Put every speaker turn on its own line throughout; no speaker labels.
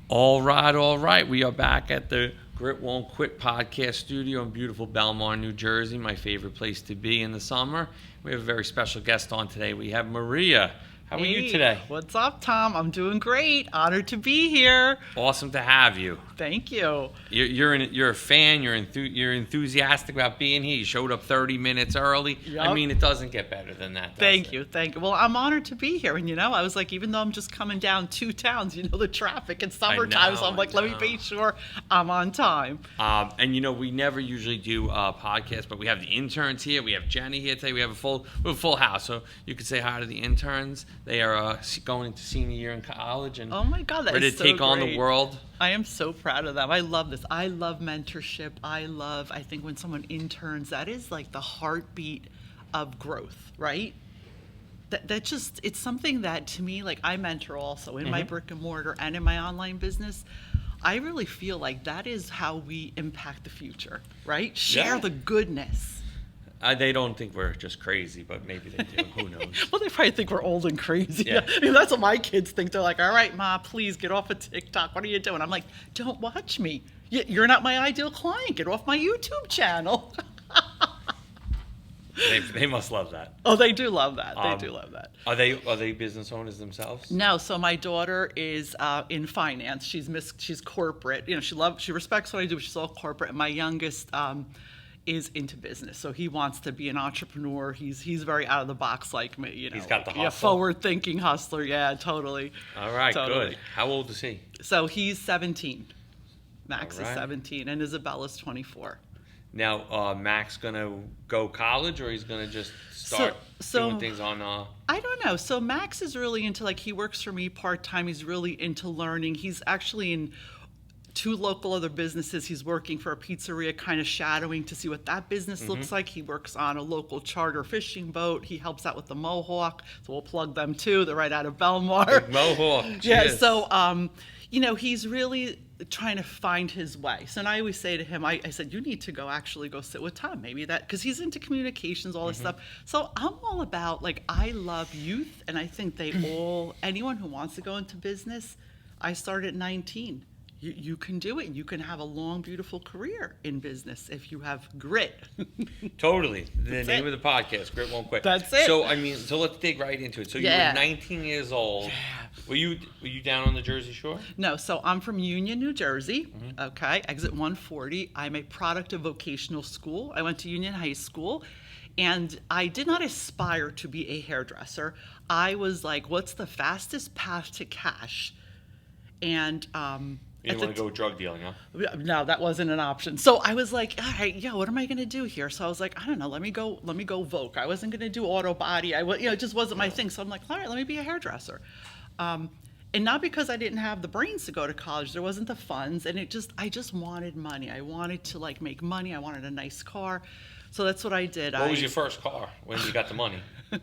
All right, all right. We are back at the Grit Won't Quit podcast studio in beautiful Belmar, New Jersey, my favorite place to be in the summer. We have a very special guest on today. We have Maria. How are you today?
What's up, Tom? I'm doing great. Honored to be here.
Awesome to have you.
Thank you.
You're a fan. You're enthusiastic about being here. You showed up 30 minutes early.
Yep.
I mean, it doesn't get better than that.
Thank you. Well, I'm honored to be here. And, I was like, even though I'm just coming down 2 towns, the traffic in summertime. So I'm like, let me make sure I'm on time.
And, we never usually do podcasts, but we have the interns here. We have Jenny here today. We have a full house. So you could say hi to the interns. They are going into senior year in college and
oh my God, that
ready
is
to
so
take on
great.
the world.
I am so proud of them. I love this. I love mentorship. I think when someone interns, that is like the heartbeat of growth, right? That just, it's something that to me, like I mentor also in my brick and mortar and in my online business. I really feel like that is how we impact the future, right? Share the goodness.
They don't think we're just crazy, but maybe they do. Who knows?
Well, they probably think we're old and crazy.
Yeah.
I mean, that's what my kids think. They're like, all right, Ma, please get off of TikTok. What are you doing? I'm like, don't watch me. You're not my ideal client. Get off my YouTube channel.
They must love that.
Oh, they do love that. They do love that.
Are they business owners themselves?
No, so my daughter is in finance. She's corporate. She respects what I do, but she's all corporate. And my youngest is into business, so he wants to be an entrepreneur. He's very out of the box like me.
He's got the hustle.
Yeah, forward thinking hustler. Yeah, totally.
All right,
totally.
Good. How old is he?
So he's 17. Max
All right.
is 17, and Isabella's 24.
Now, Max gonna go college, or he's gonna just start doing things on?
I don't know. So Max is really into he works for me part time. He's really into learning. He's actually in 2 local other businesses. He's working for a pizzeria, kind of shadowing to see what that business looks like. He works on a local charter fishing boat. He helps out with the Mohawk, so we'll plug them too. They're right out of Belmar.
Big Mohawk.
Yeah.
Cheers.
So, he's really trying to find his way. So, and I always say to him, I said, you need to go sit with Tom. Maybe because he's into communications, all this stuff. So I'm all about I love youth, and I think anyone who wants to go into business, I started at 19. You can do it. You can have a long, beautiful career in business if you have grit.
Totally. The name of the podcast, Grit Won't Quit.
That's it.
So let's dig right into it. So you were 19 years old. Yeah. Were you down on the Jersey Shore?
No, so I'm from Union, New Jersey. Okay, exit 140. I'm a product of vocational school. I went to Union High School, and I did not aspire to be a hairdresser. I was like, what's the fastest path to cash? And
you didn't want to go drug dealing, huh?
No, that wasn't an option. So I was like, all right, what am I going to do here? So I was like, I don't know, let me go Vogue. I wasn't going to do auto body. It just wasn't my thing. So I'm like, all right, let me be a hairdresser. And not because I didn't have the brains to go to college. There wasn't the funds. And I just wanted money. I wanted to make money. I wanted a nice car. So that's what I did.
What was your first car when you got the money?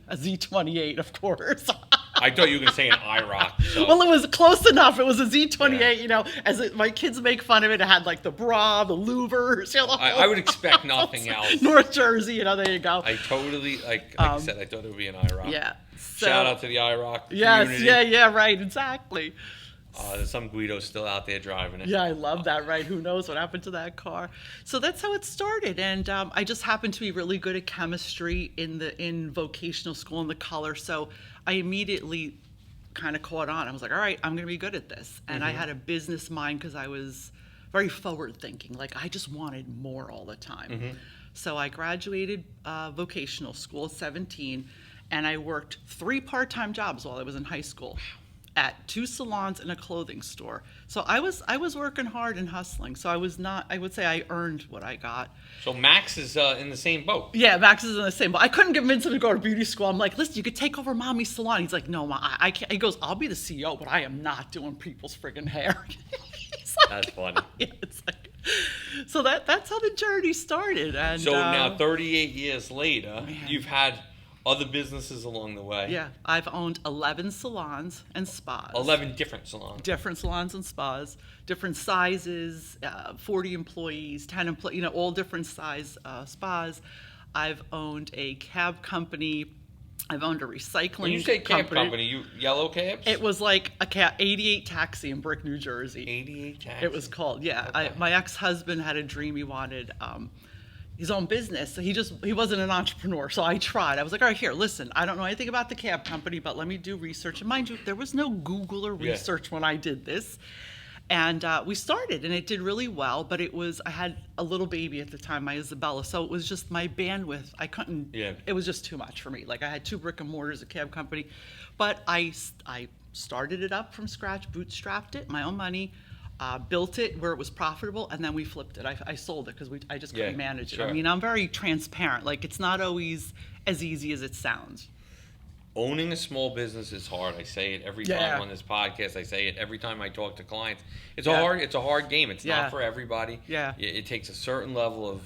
A Z28, of course.
I thought you were going to say an IROC. So.
Well, it was close enough. It was a Z28, my kids make fun of it. It had the bra, the louvers.
I would expect nothing else.
North Jersey, there you go.
I totally, I said, I thought it would be an IROC.
Yeah. So,
shout out to the IROC
community. Yes, yeah, right, exactly.
There's some Guidos still out there driving it.
Yeah, I love that, right? Who knows what happened to that car? So that's how it started. And I just happened to be really good at chemistry in vocational school in the color. So I immediately kind of caught on. I was like, all right, I'm going to be good at this. And I had a business mind because I was very forward thinking. I just wanted more all the time. So I graduated vocational school at 17, and I worked 3 part-time jobs while I was in high school. At 2 salons and a clothing store. So I was working hard and hustling. So I would say I earned what I got.
So Max is in the same boat.
Yeah, Max is in the same boat. I couldn't convince him to go to beauty school. I'm like, listen, you could take over mommy's salon. He's like, no, Ma, I can't. He goes, I'll be the CEO, but I am not doing people's friggin' hair.
That's funny.
Yeah, so that's how the journey started. And
so now 38 years later, you've had other businesses along the way.
Yeah, I've owned 11 salons and spas.
11 different salons.
Different salons and spas, different sizes, 40 employees, 10 employees, all different size spas. I've owned a cab company, I've owned a recycling
When you say cab company, you yellow cabs?
It was like a cab, 88 Taxi in Brick, New Jersey.
88 Taxi.
It was called, yeah.
Okay.
My ex-husband had a dream. He wanted his own business. So he wasn't an entrepreneur. So I tried. I was like, all right, here, listen, I don't know anything about the cab company, but let me do research. And mind you, there was no Google or research when I did this. And we started, and it did really well, but I had a little baby at the time, my Isabella, so it was just my bandwidth. I couldn't, it was just too much for me. Like, I had 2 brick and mortars, a cab company, but I started it up from scratch, bootstrapped it, my own money, built it where it was profitable, and then we flipped it. I sold it because I just couldn't manage it.
Sure.
I mean, I'm very transparent. Like, it's not always as easy as it sounds.
Owning a small business is hard. I say it every time on this podcast. I say it every time I talk to clients. It's a hard game. It's not for everybody.
Yeah.
It takes a certain level of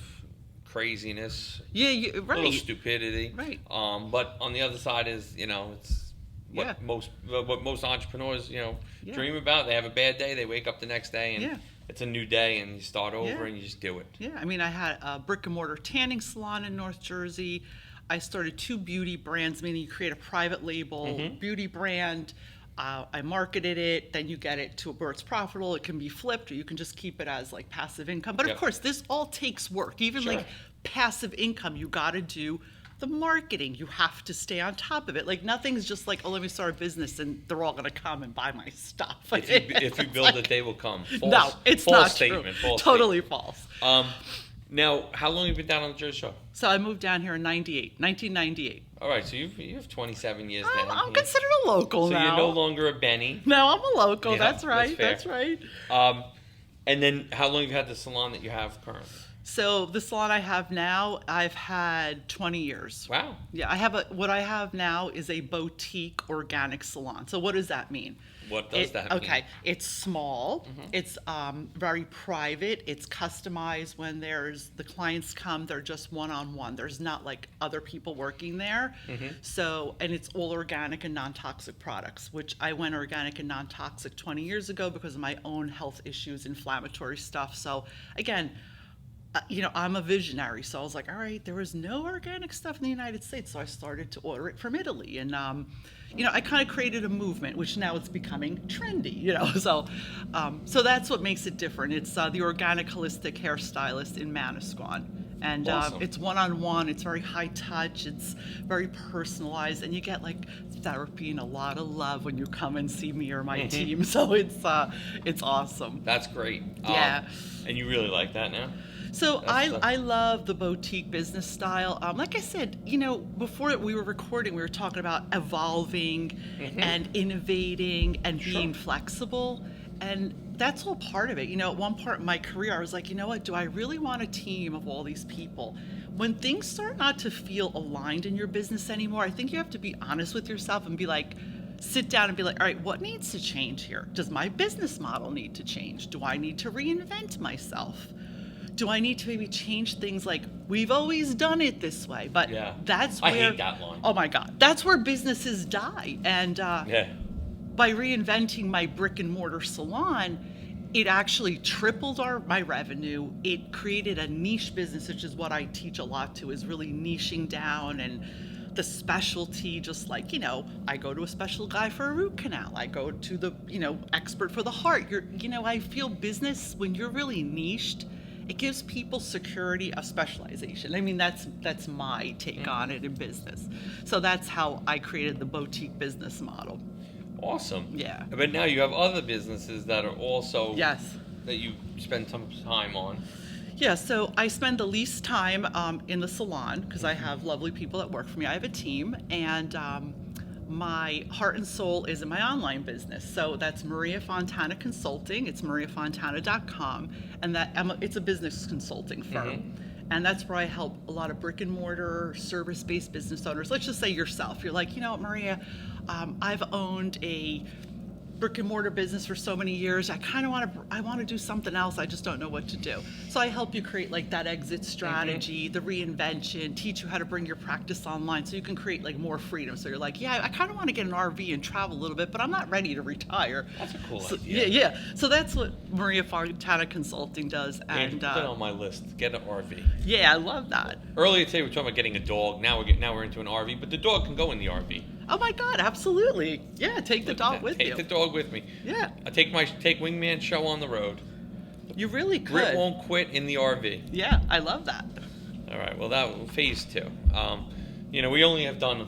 craziness.
Yeah, right.
A little stupidity.
Right.
But on the other side is, it's what most entrepreneurs, dream about. They have a bad day, they wake up the next day, and it's a new day, and you start over and you just do it.
Yeah. I mean, I had a brick and mortar tanning salon in North Jersey. I started 2 beauty brands, meaning you create a private label beauty brand. I marketed it, then you get it to where it's profitable. It can be flipped, or you can just keep it as like passive income. But of course, this all takes work. Even like passive income, you got to do the marketing. You have to stay on top of it. Like, nothing's just like, oh, let me start a business and they're all going to come and buy my stuff.
If you build it, they will come.
No, it's
false
not
statement.
true.
False
Totally
statement.
false.
Now, how long have you been down on the Jersey Shore?
So I moved down here in 1998.
All right, so you have 27 years down
I'm
here.
considered a local now.
So you're no longer a Benny.
No, I'm a local.
Yeah,
that's right.
that's
right.
And then how long have you had the salon that you have currently?
So the salon I have now, I've had 20 years.
Wow.
Yeah, what I have now is a boutique organic salon. So what does that mean?
What does that mean?
Okay, it's small. It's very private. It's customized. When the clients come, they're just one-on-one. There's not like other people working there. So, and it's all organic and non-toxic products, which I went organic and non-toxic 20 years ago because of my own health issues, inflammatory stuff. So again, I'm a visionary, so I was like, all right, there was no organic stuff in the United States, so I started to order it from Italy, and I kind of created a movement, which now it's becoming trendy, so that's what makes it different. It's the organic holistic hairstylist in Manasquan, and
awesome.
It's one-on-one. It's very high touch. It's very personalized, and you get like therapy and a lot of love when you come and see me or my team. So it's awesome.
That's great.
Yeah.
And you really like that now?
So I love the boutique business style. Like I said, before we were recording, we were talking about evolving and innovating and being flexible. And that's all part of it. At one part in my career, I was like, you know what, do I really want a team of all these people? When things start not to feel aligned in your business anymore, I think you have to be honest with yourself and be like, sit down and be like, all right, what needs to change here? Does my business model need to change? Do I need to reinvent myself? Do I need to maybe change things like, we've always done it this way? But that's where...
I hate that line.
Oh my God. That's where businesses die. And by reinventing my brick and mortar salon, it actually tripled my revenue. It created a niche business, which is what I teach a lot to, is really niching down and the specialty, just like, I go to a special guy for a root canal. I go to the, expert for the heart. I feel business, when you're really niched, it gives people security of specialization. I mean, that's my take on it in business. So that's how I created the boutique business model.
Awesome.
Yeah.
But now you have other businesses that are also
that
you spend some time on.
Yeah, so I spend the least time in the salon because I have lovely people that work for me. I have a team, and my heart and soul is in my online business. So that's Maria Fontana Consulting. It's mariafontana.com, and it's a business consulting firm. And that's where I help a lot of brick and mortar service-based business owners. Let's just say yourself. You're like, Maria, I've owned a brick and mortar business for so many years. I kind of want to do something else. I just don't know what to do. So I help you create like that exit strategy, the reinvention, teach you how to bring your practice online so you can create like more freedom. So you're like, yeah, I kind of want to get an RV and travel a little bit, but I'm not ready to retire.
That's a cool
So,
idea.
yeah. So that's what Maria Fontana Consulting does.
And put it on my list. Get an RV.
Yeah, I love that.
Earlier today we were talking about getting a dog. Now we're into an RV, but the dog can go in the RV.
Oh my God, absolutely. Yeah, take the dog with you.
Take the dog with me.
Yeah.
I take Wingman show on the road.
You really
Grit
could.
won't quit in the RV.
Yeah, I love that.
All right. Well, that phase 2. We only have done.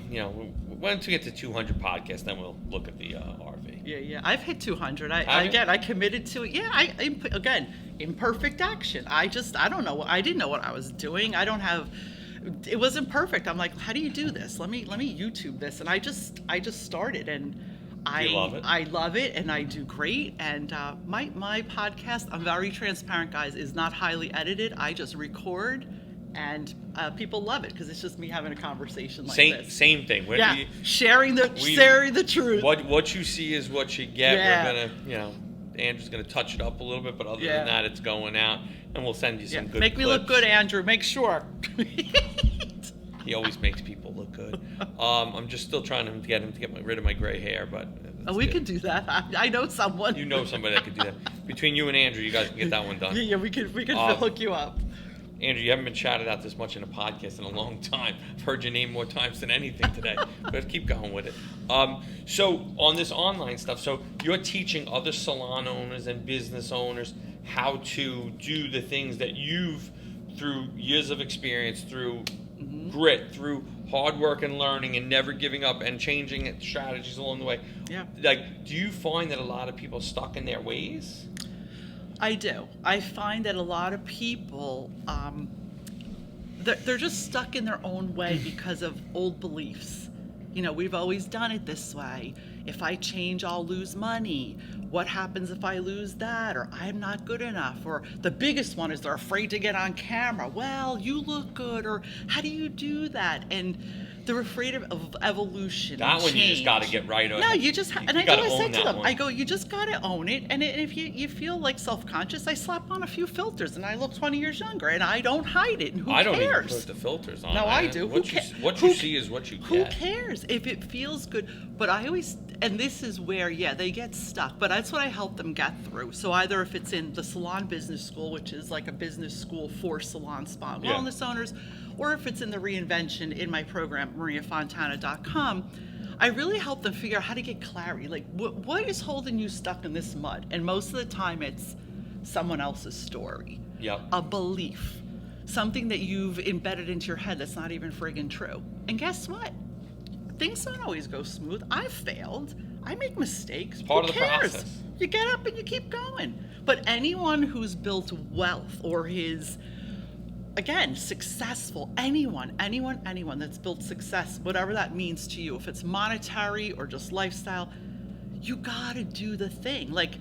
Once we get to 200 podcasts, then we'll look at the RV.
Yeah. I've hit 200. I committed to it. Yeah. Again, imperfect action. I don't know. I didn't know what I was doing. It wasn't perfect. I'm like, how do you do this? Let me YouTube this. And I just started, and
You love it?
I love it, and I do great. And my podcast, I'm very transparent, guys, is not highly edited. I just record, and people love it because it's just me having a conversation like this.
Same thing.
Sharing the truth.
What you see is what you get.
Yeah.
We're gonna, Andrew's gonna touch it up a little bit, but other than that, it's going out, and we'll send you some good.
Make me look
clips.
good, Andrew. Make sure.
He always makes people look good. I'm just still trying to get him to get rid of my gray hair, but
We could do that. I know someone.
You know somebody that could do that. Between you and Andrew, you guys can get that one done.
Yeah, we could hook you up.
Andrew, you haven't been shouted out this much in a podcast in a long time. I've heard your name more times than anything today. But keep going with it. So on this online stuff, so you're teaching other salon owners and business owners how to do the things that you've, through years of experience, through grit, through hard work and learning and never giving up and changing strategies along the way.
Yeah.
Like, do you find that a lot of people are stuck in their ways?
I do. I find that a lot of people, they're just stuck in their own way because of old beliefs. We've always done it this way. If I change, I'll lose money. What happens if I lose that? Or I'm not good enough. Or the biggest one is they're afraid to get on camera. Well, you look good. Or how do you do that? And they're afraid of evolution.
That one
change.
you just got to get right on.
No, you just and I said to them,
one.
I go, you just got to own it. And if you feel like self-conscious, I slap on a few filters and I look 20 years younger, and I don't hide it. And who
I
cares?
don't even put the filters on.
No, I do.
What you see is what you get.
Who cares if it feels good? But I always, and this is where, they get stuck. But that's what I help them get through. So either if it's in the Salon Business School, which is like a business school for salon, spa, and wellness owners, or if it's in the Reinvention in my program, mariafontana.com, I really help them figure out how to get clarity. Like, what is holding you stuck in this mud? And most of the time, it's someone else's story.
Yep.
A belief. Something that you've embedded into your head that's not even friggin' true. And guess what? Things don't always go smooth. I've failed. I make mistakes.
Part
Who
of the
cares?
process.
You get up and you keep going. But anyone who's built wealth or is, again, successful, anyone that's built success, whatever that means to you, if it's monetary or just lifestyle, you gotta do the thing. Like,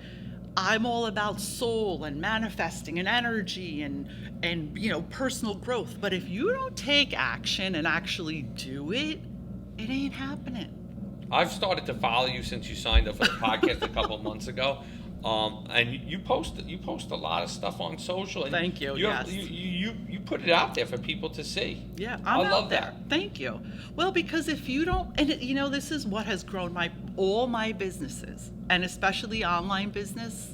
I'm all about soul and manifesting and energy and personal growth. But if you don't take action and actually do it, it ain't happening.
I've started to follow you since you signed up for the podcast a couple of months ago. And you post a lot of stuff on social. And
Thank you. Yes.
You put it out there for people to see.
Yeah,
I love
out there.
that.
Thank you. Well, because if you don't, and this is what has grown all my businesses, and especially online business,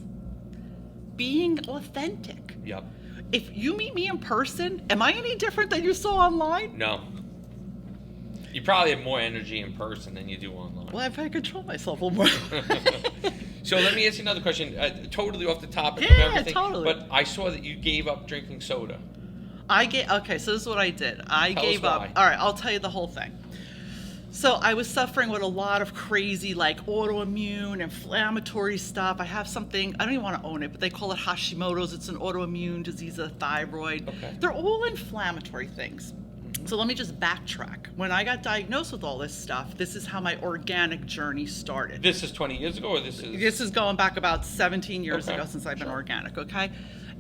being authentic.
Yep.
If you meet me in person, am I any different than you saw online?
No. You probably have more energy in person than you do online.
Well, if I control myself a little more.
So let me ask you another question, totally off the topic of
Yeah,
everything.
totally.
But I saw that you gave up drinking soda.
Okay, so this is what I did. I gave up.
why.
All right, I'll tell you the whole thing. So I was suffering with a lot of crazy, like, autoimmune, inflammatory stuff. I have something, I don't even want to own it, but they call it Hashimoto's. It's an autoimmune disease of the thyroid.
Okay.
They're all inflammatory things. So let me just backtrack. When I got diagnosed with all this stuff, this is how my organic journey started.
This is 20 years ago, or this is?
This is going back about 17 years
Okay.
ago since I've been organic, okay?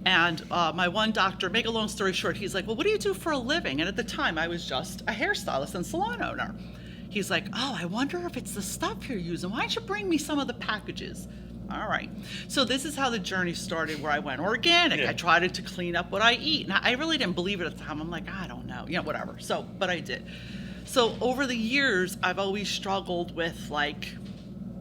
And my one doctor, make a long story short, he's like, well, what do you do for a living? And at the time, I was just a hairstylist and salon owner. He's like, oh, I wonder if it's the stuff you're using. Why don't you bring me some of the packages? All right. So this is how the journey started, where I went organic.
Yeah.
I tried to clean up what I eat. And I really didn't believe it at the time. I'm like, I don't know. Whatever. So, but I did. So over the years, I've always struggled with like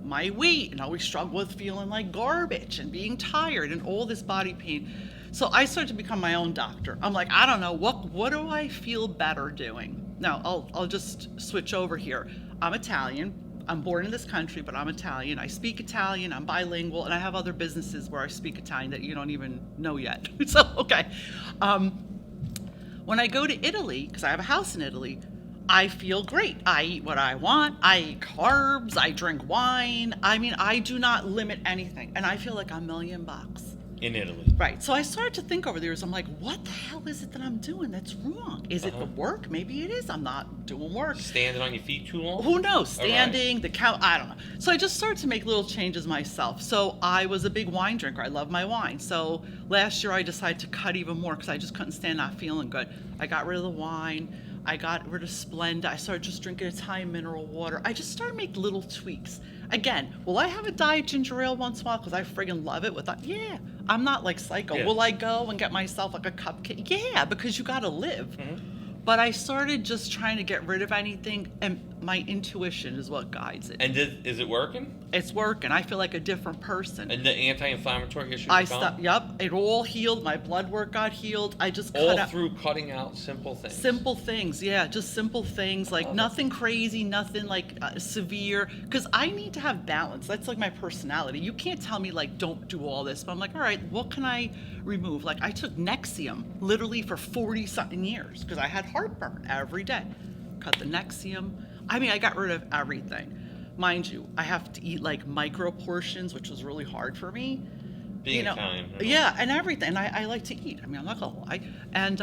my weight, and always struggled with feeling like garbage and being tired and all this body pain. So I started to become my own doctor. I'm like, I don't know, what do I feel better doing? Now, I'll just switch over here. I'm Italian. I'm born in this country, but I'm Italian. I speak Italian. I'm bilingual, and I have other businesses where I speak Italian that you don't even know yet. So, okay. When I go to Italy, because I have a house in Italy, I feel great. I eat what I want. I eat carbs. I drink wine. I mean, I do not limit anything, and I feel like $1 million.
In Italy.
Right. So I started to think over the years, I'm like, what the hell is it that I'm doing that's wrong? Is it the work? Maybe it is. I'm not doing work.
Standing on your feet too long?
Who knows? Standing,
Right.
the count, I don't know. So I just started to make little changes myself. So I was a big wine drinker. I love my wine. So last year I decided to cut even more because I just couldn't stand not feeling good. I got rid of the wine. I got rid of Splenda. I started just drinking Italian mineral water. I just started making little tweaks. Again, will I have a diet ginger ale once in a while because I friggin' love it? Yeah, I'm not like psycho.
Yeah.
Will I go and get myself like a cupcake? Yeah, because you gotta live. But I started just trying to get rid of anything, and my intuition is what guides it.
And is it working?
It's working. I feel like a different person.
And the anti-inflammatory issues
I
are gone?
stopped. Yep, it all healed. My blood work got healed. I just
All
cut out
through cutting out simple things.
simple things. Yeah, just simple things, like nothing crazy, nothing like severe. Because I need to have balance. That's like my personality. You can't tell me like don't do all this. But I'm like, all right, what can I remove? Like I took Nexium literally for 40 something years because I had heartburn every day. Cut the Nexium. I mean, I got rid of everything. Mind you, I have to eat like micro portions, which was really hard for me.
Being Italian.
Yeah, and everything. I like to eat. I mean, I'm not gonna lie. And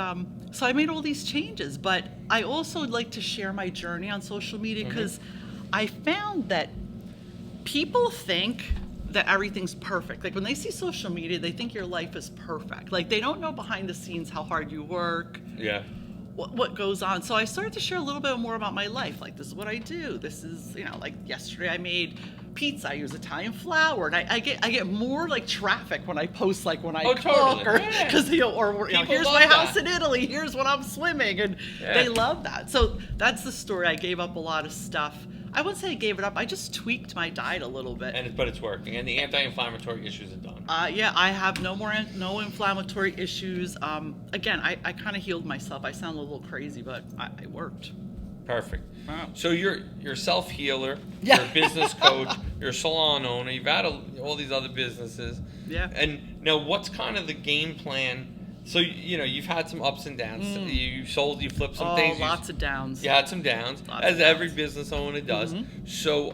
so I made all these changes, but I also like to share my journey on social media because I found that people think that everything's perfect. Like when they see social media, they think your life is perfect. Like they don't know behind the scenes how hard you work.
Yeah.
What goes on. So I started to share a little bit more about my life. Like this is what I do. This is, like yesterday I made pizza. I use Italian flour, and I get more like traffic when I post like when I cook
totally.
or
Yeah.
because here's
love
my
that.
house in Italy. Here's when I'm swimming, and
Yeah.
they love that. So that's the story. I gave up a lot of stuff. I wouldn't say I gave it up. I just tweaked my diet a little bit.
But it's working. And the anti-inflammatory issues are done.
Yeah, I have no inflammatory issues. Again, I kind of healed myself. I sound a little crazy, but I worked.
Perfect.
Wow.
So you're a self-healer,
Yeah.
you're a business coach, you're a salon owner, you've had all these other businesses.
Yeah.
And now what's kind of the game plan? So, you've had some ups and downs. You flipped some things.
Lots of downs.
You had some downs,
Lots
as
of
every
downs.
business owner does. So,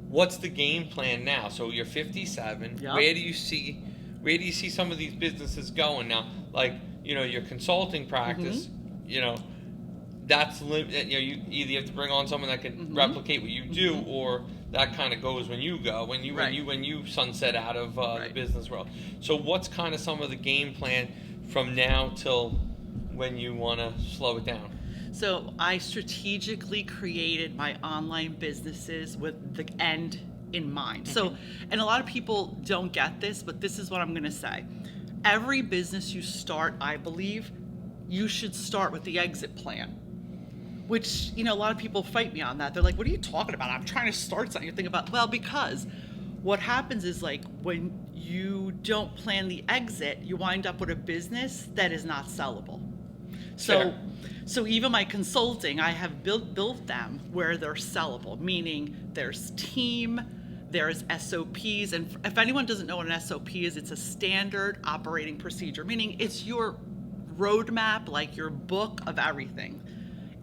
what's the game plan now? So you're 57.
Yep.
Where do you see some of these businesses going now? Like, your consulting practice, that's you either have to bring on someone that can replicate what you do, or that kind of goes when you go, when you sunset out of the business world. So what's kind of some of the game plan from now till when you want to slow it down?
So I strategically created my online businesses with the end in mind. So, and a lot of people don't get this, but this is what I'm going to say. Every business you start, I believe, you should start with the exit plan. Which, a lot of people fight me on that. They're like, what are you talking about? I'm trying to start something. You think about, well, because what happens is like when you don't plan the exit, you wind up with a business that is not sellable.
Fair.
So even my consulting, I have built them where they're sellable, meaning there's team, there's SOPs. And if anyone doesn't know what an SOP is, it's a standard operating procedure, meaning it's your roadmap, like your book of everything,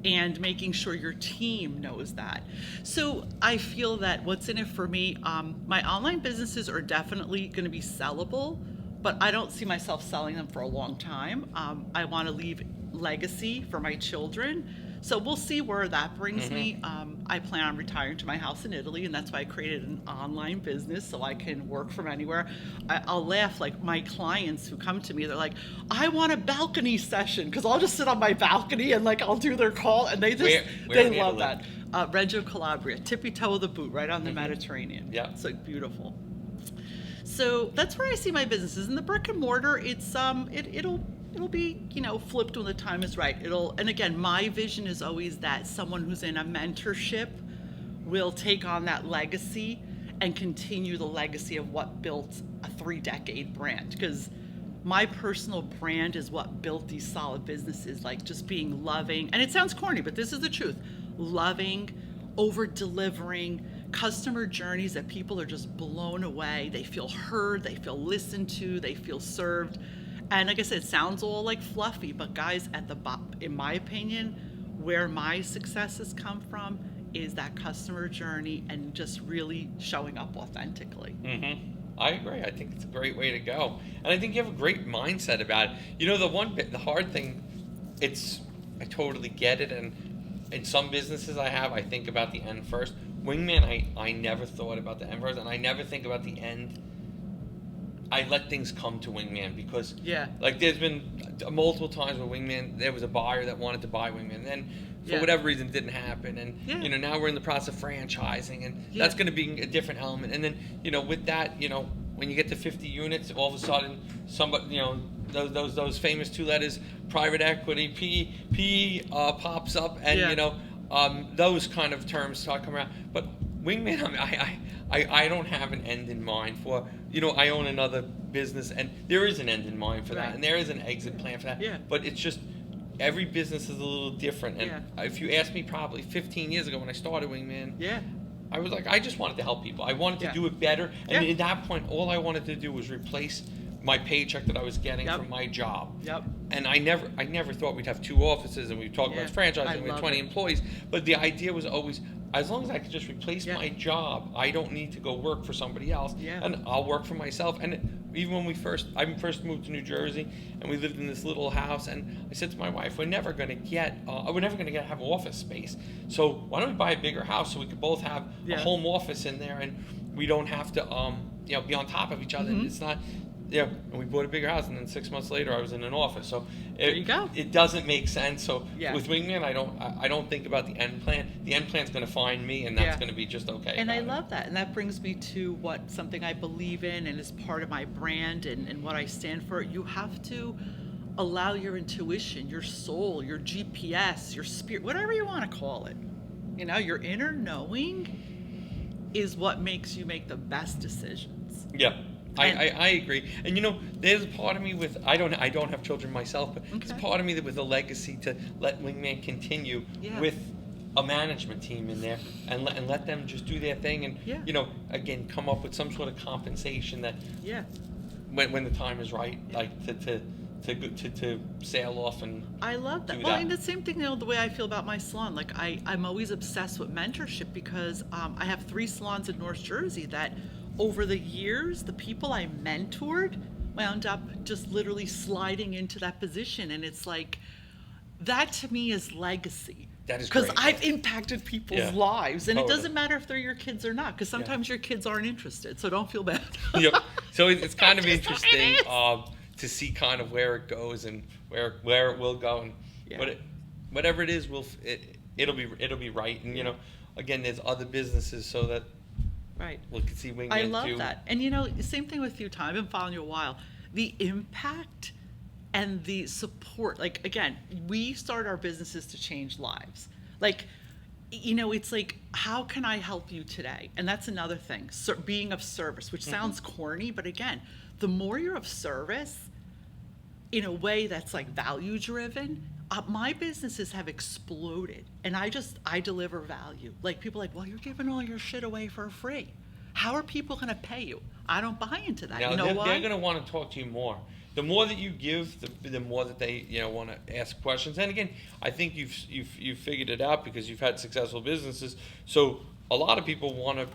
and making sure your team knows that. So I feel that what's in it for me, my online businesses are definitely going to be sellable, but I don't see myself selling them for a long time. I want to leave legacy for my children. So we'll see where that brings me. I plan on retiring to my house in Italy, and that's why I created an online business so I can work from anywhere. I'll laugh, like my clients who come to me, they're like, I want a balcony session, because I'll just sit on my balcony and like I'll do their call, and they just
Where
they love
Italy?
that. Reggio Calabria, tippy toe of the boot, right on the Mediterranean.
Yeah.
It's like beautiful. So that's where I see my businesses. In the brick and mortar, it'll be, flipped when the time is right. And again, my vision is always that someone who's in a mentorship will take on that legacy and continue the legacy of what built a 3-decade brand. Because my personal brand is what built these solid businesses, like just being loving. And it sounds corny, but this is the truth. Loving, over delivering, customer journeys that people are just blown away. They feel heard, they feel listened to, they feel served. And like I said, it sounds all like fluffy, but guys, in my opinion, where my success has come from is that customer journey and just really showing up authentically.
I agree. I think it's a great way to go. And I think you have a great mindset about it. The hard thing, I totally get it. And in some businesses I think about the end first. Wingman, I never thought about the end first, and I never think about the end. I let things come to Wingman because, like, there's been multiple times where Wingman, there was a buyer that wanted to buy Wingman, and then for whatever reason it didn't happen, and now we're in the process of franchising, and that's going to be a different element. And then with that, when you get to 50 units, all of a sudden somebody, those famous 2 letters, private equity, PE pops up, and those kind of terms start coming around. But Wingman, I don't have an end in mind for, I own another business, and there is an end in mind for that, and there is an exit plan for that. But it's just, every business is a little different. And if you asked me probably 15 years ago when I started Wingman, I was like, I just wanted to help people. I wanted to do it better. And at that point, all I wanted to do was replace my paycheck that I was getting from my job. And I never thought we'd have 2 offices and we'd talk about franchising with 20 employees. But the idea was always, as long as I could just replace my job, I don't need to go work for somebody else, and I'll work for myself. And even when I first moved to New Jersey, and we lived in this little house, and I said to my wife, we're never going to have office space. So why don't we buy a bigger house so we could both have a home office in there, and we don't have to be on top of each other. And it's not. And we bought a bigger house, and then 6 months later, I was in an office. So
there you go.
It doesn't make sense. So with Wingman, I don't think about the end plan. The end plan's going to find me, and that's going to be just okay.
And I love that, and that brings me to something I believe in, and is part of my brand and what I stand for. You have to allow your intuition, your soul, your GPS, your spirit, whatever you want to call it. Your inner knowing is what makes you make the best decisions.
I agree. And there's a part of me with, I don't have children myself, but there's a part of me that with a legacy to let Wingman continue with a management team in there and let them just do their thing, and again, come up with some sort of compensation that when the time is right, like to sail off and
I love that. And the same thing, the way I feel about my salon. Like I'm always obsessed with mentorship because I have 3 salons in North Jersey that over the years, the people I mentored wound up just literally sliding into that position. And it's like, that to me is legacy.
That is
because
great.
I've impacted people's lives. And it doesn't matter if they're your kids or not, because sometimes your kids aren't interested. So don't feel bad.
So it's kind of interesting to see kind of where it goes and where it will go. And but whatever it is, it'll be right. And again, there's other businesses so that we can see Wingman.
I love that. And same thing with you, Tom. I've been following you a while. The impact and the support. Like, again, we start our businesses to change lives. Like, it's like, how can I help you today? And that's another thing. Being of service, which sounds corny, but again, the more you're of service in a way that's like value driven, my businesses have exploded, and I deliver value. Like, people are like, well, you're giving all your shit away for free. How are people going to pay you? I don't buy into that.
Now,
why?
They're going to want to talk to you more. The more that you give, the more that they want to ask questions. And again, I think you've figured it out because you've had successful businesses. So a lot of people want to.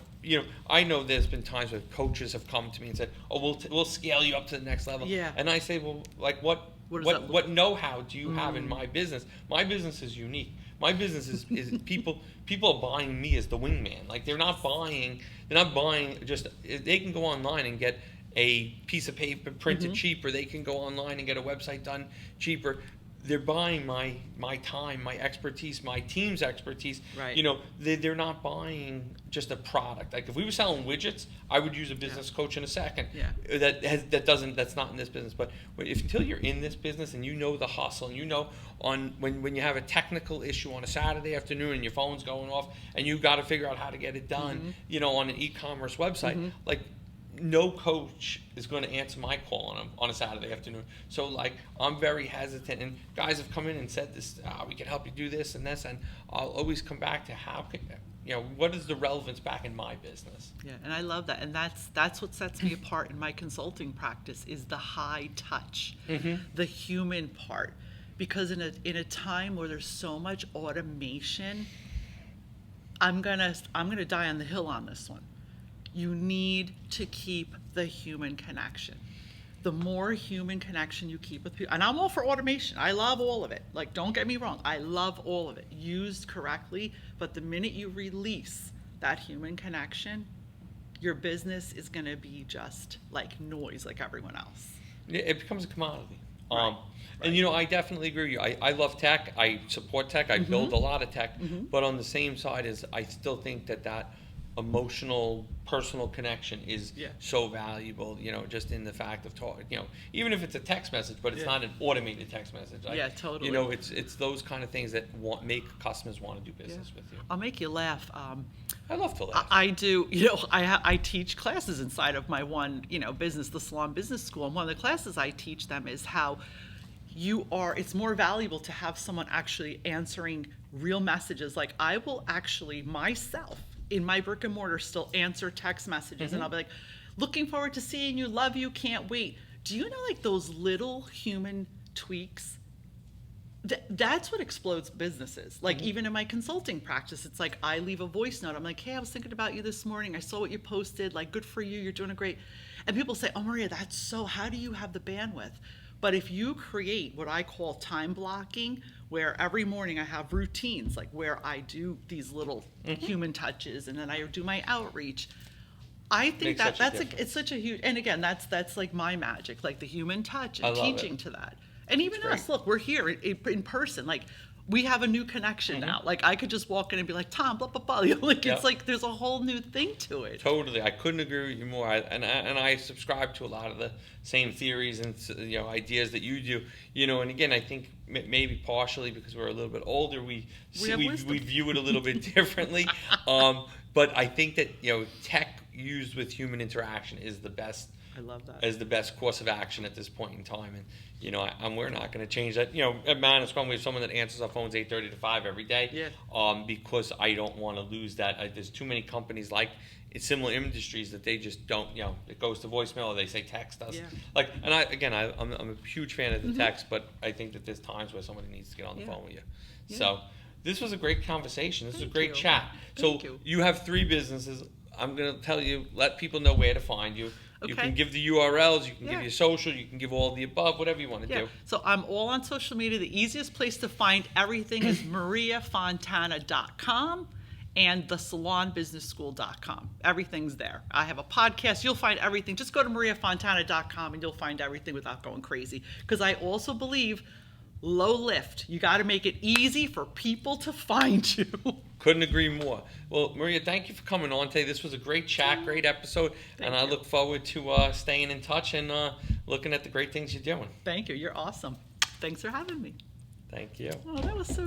I know there's been times where coaches have come to me and said, "Oh, we'll scale you up to the next level." And I say, well, like, what
What does that look
what know-how do you have in my business? My business is unique. My business is people are buying me as the wingman. Like they're not buying just, they can go online and get a piece of paper printed cheaper. They can go online and get a website done cheaper. They're buying my time, my expertise, my team's expertise.
Right.
You know, they're not buying just a product. Like if we were selling widgets, I would use a business coach in a second.
Yeah.
That's not in this business. But until you're in this business and you know the hustle, and you know when you have a technical issue on a Saturday afternoon and your phone's going off and you got to figure out how to get it done, you know, on an e-commerce website, like. No coach is going to answer my call on a Saturday afternoon. So like I'm very hesitant, and guys have come in and said this, we can help you do this and this, and I'll always come back to what is the relevance back in my business?
Yeah, and I love that, and that's what sets me apart in my consulting practice is the high touch, the human part, because in a time where there's so much automation, I'm gonna die on the hill on this one. You need to keep the human connection. The more human connection you keep with people, and I'm all for automation. I love all of it. Like, don't get me wrong. I love all of it, used correctly. But the minute you release that human connection, your business is going to be just like noise, like everyone else.
It becomes a commodity.
Right.
And you know, I definitely agree with you. I love tech. I support tech. I build a lot of tech. But on the same side is I still think that emotional, personal connection is so valuable, you know, just in the fact of talking, you know, even if it's a text message, but it's not an automated text message. Like,
totally.
You know, it's those kind of things that make customers want to do business with you.
I'll make you laugh.
I love to laugh.
I do. You know, I teach classes inside of my one, you know, business, the Salon Business School, and one of the classes I teach them is how it's more valuable to have someone actually answering real messages. Like I will actually myself in my brick and mortar still answer text messages, and I'll be like, looking forward to seeing you, love you, can't wait. Do you know, like those little human tweaks, that's what explodes businesses. Like even in my consulting practice, it's like I leave a voice note. I'm like, hey, I was thinking about you this morning. I saw what you posted, like good for you, you're doing a great. And people say, oh Maria, how do you have the bandwidth? But if you create what I call time blocking, where every morning I have routines, like where I do these little human touches, and then I do my outreach, I think it's such a huge. And again, that's like my magic, like the human touch and teaching to that. And even us, look, we're here in person. Like we have a new connection now. Like I could just walk in and be like, Tom, blah blah blah. Like it's like there's a whole new thing to it.
Totally, I couldn't agree with you more. And I subscribe to a lot of the same theories and, you know, ideas that you do. You know, and again, I think maybe partially because we're a little bit older, we view it a little bit differently. But I think that, you know, tech used with human interaction is the best.
I love that.
As the best course of action at this point in time. And, you know, we're not going to change that. You know, at Man Scrum, we have someone that answers our phones 8:30 to 5 every day. Because I don't want to lose that. There's too many companies like in similar industries that they just don't, you know, it goes to voicemail or they say text us. Like, and I'm a huge fan of the text, but I think that there's times where somebody needs to get on the phone with you. So this was a great conversation. This was a great chat. So you have 3 businesses. I'm going to tell you, let people know where to find you. You can give the URLs, you can give your social, you can give all the above, whatever you want to do.
So I'm all on social media. The easiest place to find everything is mariafontana.com and thesalonbusinessschool.com. Everything's there. I have a podcast. You'll find everything. Just go to mariafontana.com and you'll find everything without going crazy. Because I also believe low lift. You got to make it easy for people to find you.
Couldn't agree more. Well, Maria, thank you for coming on today. This was a great chat, great episode, and I look forward to staying in touch and looking at the great things you're doing.
Thank you. You're awesome. Thanks for having me.
Thank you.
Oh, that was so